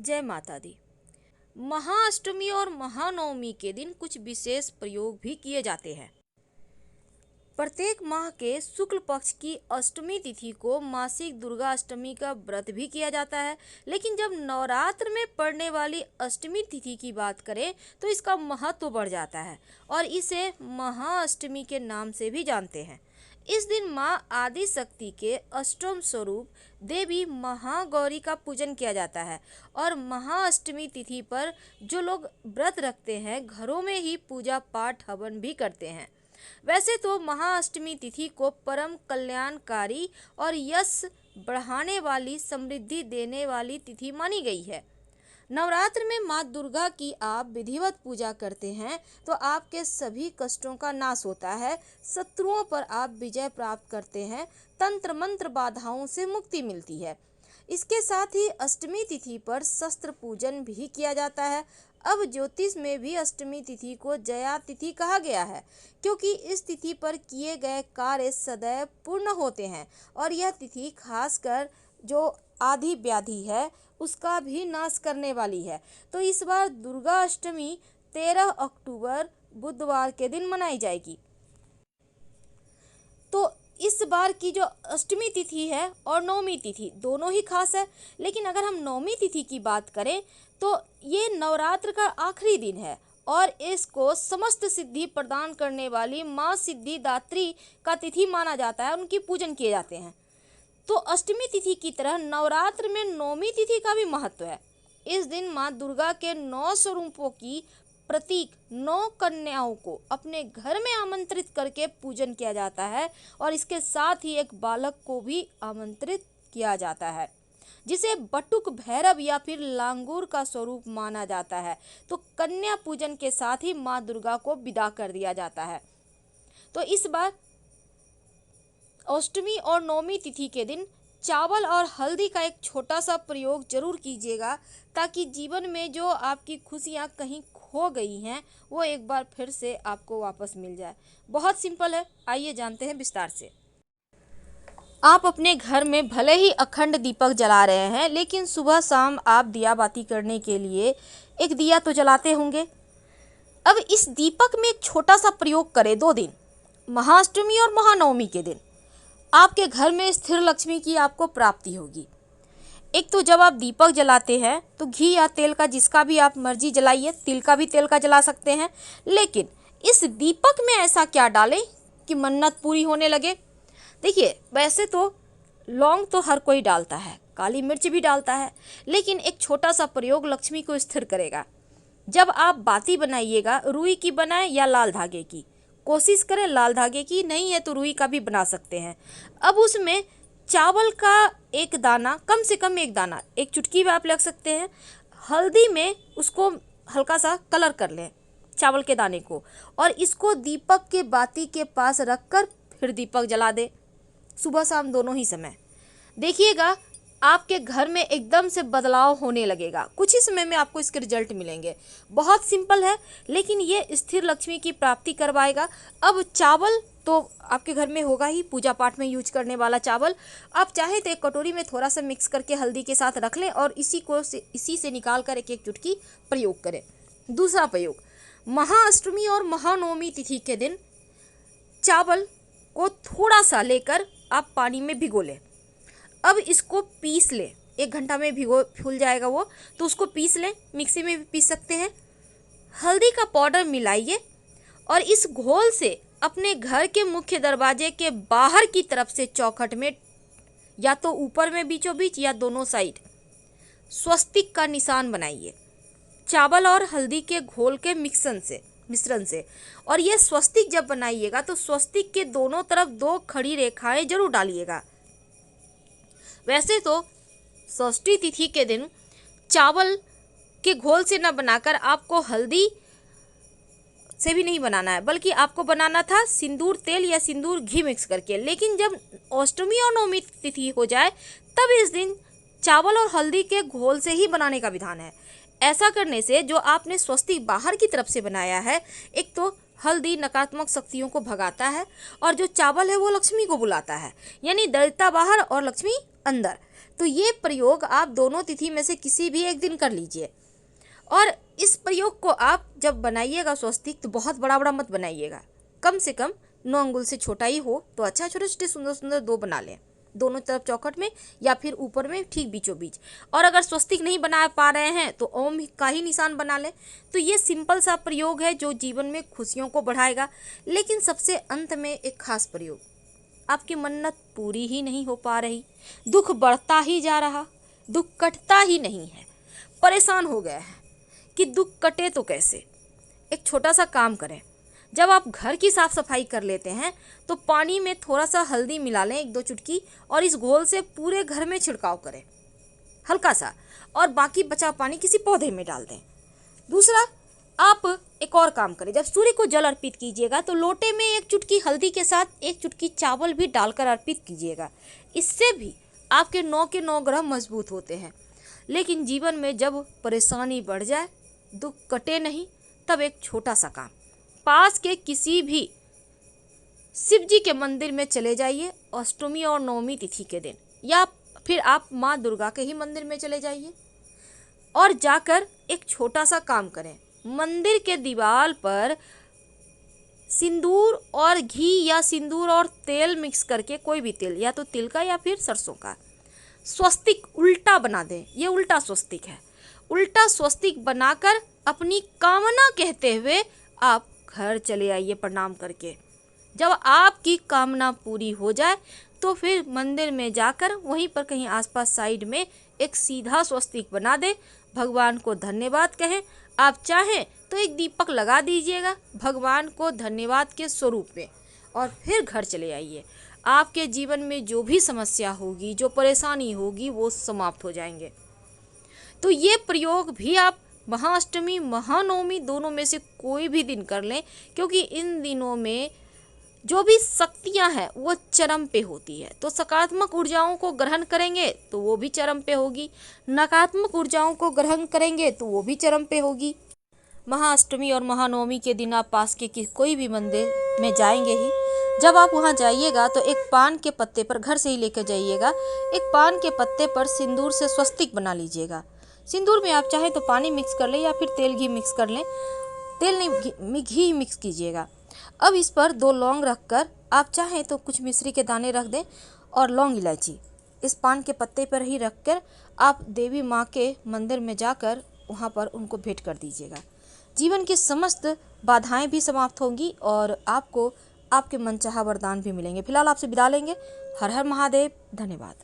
जय माता दी। महाअष्टमी और महानवमी के दिन कुछ विशेष प्रयोग भी किए जाते हैं। प्रत्येक माह के शुक्ल पक्ष की अष्टमी तिथि को मासिक दुर्गा अष्टमी का व्रत भी किया जाता है। लेकिन जब नवरात्र में पड़ने वाली अष्टमी तिथि की बात करें तो इसका महत्व बढ़ जाता है और इसे महाअष्टमी के नाम से भी जानते हैं। इस दिन माँ आदि शक्ति के अष्टम स्वरूप देवी महागौरी का पूजन किया जाता है और महाअष्टमी तिथि पर जो लोग व्रत रखते हैं घरों में ही पूजा पाठ हवन भी करते हैं। वैसे तो महाअष्टमी तिथि को परम कल्याणकारी और यश बढ़ाने वाली, समृद्धि देने वाली तिथि मानी गई है। नवरात्र में माँ दुर्गा की आप विधिवत पूजा करते हैं तो आपके सभी कष्टों का नाश होता है, शत्रुओं पर आप विजय प्राप्त करते हैं, तंत्र मंत्र बाधाओं से मुक्ति मिलती है। इसके साथ ही अष्टमी तिथि पर शस्त्र पूजन भी किया जाता है। अब ज्योतिष में भी अष्टमी तिथि को जया तिथि कहा गया है क्योंकि इस तिथि पर किए गए कार्य सदैव पूर्ण होते हैं और यह तिथि खासकर जो आदि व्याधि है उसका भी नाश करने वाली है। तो इस बार दुर्गा अष्टमी 13 अक्टूबर बुधवार के दिन मनाई जाएगी। तो इस बार की जो अष्टमी तिथि है और नवमी तिथि दोनों ही खास है। लेकिन अगर हम नवमी तिथि की बात करें तो ये नवरात्र का आखिरी दिन है और इसको समस्त सिद्धि प्रदान करने वाली माँ सिद्धिदात्री का तिथि माना जाता है, उनकी पूजन किए जाते हैं। तो अष्टमी तिथि की तरह नवरात्र में नवमी तिथि का भी महत्व है। इस दिन माँ दुर्गा के 9 स्वरूपों की प्रतीक 9 कन्याओं को अपने घर में आमंत्रित करके पूजन किया जाता है और इसके साथ ही एक बालक को भी आमंत्रित किया जाता है जिसे बटुक भैरव या फिर लांगूर का स्वरूप माना जाता है। तो कन्या पूजन के साथ ही माँ दुर्गा को विदा कर दिया जाता है। तो इस बार अष्टमी और नवमी तिथि के दिन चावल और हल्दी का एक छोटा सा प्रयोग जरूर कीजिएगा ताकि जीवन में जो आपकी खुशियाँ कहीं खो गई हैं वो एक बार फिर से आपको वापस मिल जाए। बहुत सिंपल है, आइए जानते हैं विस्तार से। आप अपने घर में भले ही अखंड दीपक जला रहे हैं लेकिन सुबह शाम आप दिया बाती करने के लिए एक दिया तो जलाते होंगे। अब इस दीपक में एक छोटा सा प्रयोग करें 2 दिन, महाअष्टमी और महानवमी के दिन। आपके घर में स्थिर लक्ष्मी की आपको प्राप्ति होगी। एक तो जब आप दीपक जलाते हैं तो घी या तेल का जिसका भी आप मर्जी जलाइए, तिल का भी तेल का जला सकते हैं। लेकिन इस दीपक में ऐसा क्या डालें कि मन्नत पूरी होने लगे। देखिए, वैसे तो लौंग तो हर कोई डालता है, काली मिर्च भी डालता है, लेकिन एक छोटा सा प्रयोग लक्ष्मी को स्थिर करेगा। जब आप बाती बनाइएगा, रुई की बनाएं या लाल धागे की, कोशिश करें लाल धागे की, नहीं है तो रुई का भी बना सकते हैं। अब उसमें चावल का एक दाना, कम से कम एक दाना, एक चुटकी भी आप लग सकते हैं, हल्दी में उसको हल्का सा कलर कर लें चावल के दाने को और इसको दीपक के बाती के पास रखकर फिर दीपक जला दे सुबह शाम दोनों ही समय। देखिएगा आपके घर में एकदम से बदलाव होने लगेगा, कुछ ही समय में आपको इसके रिजल्ट मिलेंगे। बहुत सिंपल है लेकिन ये स्थिर लक्ष्मी की प्राप्ति करवाएगा। अब चावल तो आपके घर में होगा ही, पूजा पाठ में यूज करने वाला चावल। आप चाहे तो एक कटोरी में थोड़ा सा मिक्स करके हल्दी के साथ रख लें और इसी से निकाल कर एक चुटकी प्रयोग करें। दूसरा प्रयोग, महाअष्टमी और महानवमी तिथि के दिन चावल को थोड़ा सा लेकर आप पानी में भिगो लें। अब इसको पीस लें, 1 घंटा में फूल जाएगा वो, तो उसको पीस लें, मिक्सी में भी पीस सकते हैं। हल्दी का पाउडर मिलाइए और इस घोल से अपने घर के मुख्य दरवाजे के बाहर की तरफ से चौखट में या तो ऊपर में बीचों बीच या दोनों साइड स्वस्तिक का निशान बनाइए चावल और हल्दी के घोल के मिश्रण से। और ये स्वस्तिक जब बनाइएगा तो स्वस्तिक के दोनों तरफ 2 खड़ी रेखाएं जरूर डालिएगा। वैसे तो षष्ठी तिथि के दिन चावल के घोल से न बनाकर आपको हल्दी से भी नहीं बनाना है, बल्कि आपको बनाना था सिंदूर तेल या सिंदूर घी मिक्स करके। लेकिन जब अष्टमी और नवमी तिथि हो जाए तब इस दिन चावल और हल्दी के घोल से ही बनाने का विधान है। ऐसा करने से जो आपने स्वस्तिक बाहर की तरफ से बनाया है, एक तो हल्दी नकारात्मक शक्तियों को भगाता है और जो चावल है वो लक्ष्मी को बुलाता है, यानी दरिद्रता बाहर और लक्ष्मी अंदर। तो ये प्रयोग आप दोनों तिथि में से किसी भी एक दिन कर लीजिए। और इस प्रयोग को आप जब बनाइएगा स्वस्तिक, तो बहुत बड़ा बड़ा मत बनाइएगा, कम से कम 9 अंगुल से छोटा ही हो तो अच्छा। छोटे छोटे सुंदर सुंदर 2 बना लें, दोनों तरफ चौखट में या फिर ऊपर में ठीक बीचों बीच। और अगर स्वस्तिक नहीं बना पा रहे हैं तो ओम का ही निशान बना लें। तो ये सिंपल सा प्रयोग है जो जीवन में खुशियों को बढ़ाएगा। लेकिन सबसे अंत में एक खास प्रयोग, आपकी मन्नत पूरी ही नहीं हो पा रही, दुख बढ़ता ही जा रहा, दुख कटता ही नहीं है, परेशान हो गया है कि दुख कटे तो कैसे। एक छोटा सा काम करें, जब आप घर की साफ सफाई कर लेते हैं तो पानी में थोड़ा सा हल्दी मिला लें, 1-2 चुटकी, और इस घोल से पूरे घर में छिड़काव करें हल्का सा, और बाकी बचा पानी किसी पौधे में डाल दें। दूसरा, आप एक और काम करें, जब सूर्य को जल अर्पित कीजिएगा तो लोटे में 1 चुटकी हल्दी के साथ 1 चुटकी चावल भी डालकर अर्पित कीजिएगा। इससे भी आपके 9 के 9 ग्रह मजबूत होते हैं। लेकिन जीवन में जब परेशानी बढ़ जाए, दुख कटे नहीं, तब एक छोटा सा काम, पास के किसी भी शिव जी के मंदिर में चले जाइए अष्टमी और नवमी तिथि के दिन, या फिर आप माँ दुर्गा के ही मंदिर में चले जाइए और जाकर एक छोटा सा काम करें। मंदिर के दीवार पर सिंदूर और घी या सिंदूर और तेल मिक्स करके, कोई भी तेल, या तो तिल का या फिर सरसों का, स्वस्तिक उल्टा बना दें। ये उल्टा स्वस्तिक है। उल्टा स्वस्तिक बनाकर अपनी कामना कहते हुए आप घर चले आइए प्रणाम करके। जब आपकी कामना पूरी हो जाए तो फिर मंदिर में जाकर वहीं पर कहीं आसपास साइड में एक सीधा स्वस्तिक बना दें, भगवान को धन्यवाद कहें। आप चाहें तो एक दीपक लगा दीजिएगा भगवान को धन्यवाद के स्वरूप में, और फिर घर चले आइए। आपके जीवन में जो भी समस्या होगी, जो परेशानी होगी, वो समाप्त हो जाएंगे। तो ये प्रयोग भी आप महाअष्टमी महानवमी दोनों में से कोई भी दिन कर लें, क्योंकि इन दिनों में जो भी शक्तियां हैं वो चरम पे होती है। तो सकारात्मक ऊर्जाओं को ग्रहण करेंगे तो वो भी चरम पे होगी, नकारात्मक ऊर्जाओं को ग्रहण करेंगे तो वो भी चरम पे होगी। महाअष्टमी और महानवमी के दिन आप पास के कोई भी मंदिर में जाएंगे ही। जब आप वहाँ जाइएगा तो एक पान के पत्ते पर, घर से ही लेकर जाइएगा, एक पान के पत्ते पर सिंदूर से स्वस्तिक बना लीजिएगा। सिंदूर में आप चाहें तो पानी मिक्स कर लें या फिर तेल घी मिक्स कर लें, तेल नहीं घी मिक्स कीजिएगा। अब इस पर 2 लौंग रखकर, आप चाहें तो कुछ मिश्री के दाने रख दें और लौंग इलायची इस पान के पत्ते पर ही रखकर आप देवी माँ के मंदिर में जाकर वहाँ पर उनको भेंट कर दीजिएगा। जीवन की समस्त बाधाएं भी समाप्त होंगी और आपको आपके मनचाहा वरदान भी मिलेंगे। फिलहाल आपसे विदा लेंगे। हर हर महादेव। धन्यवाद।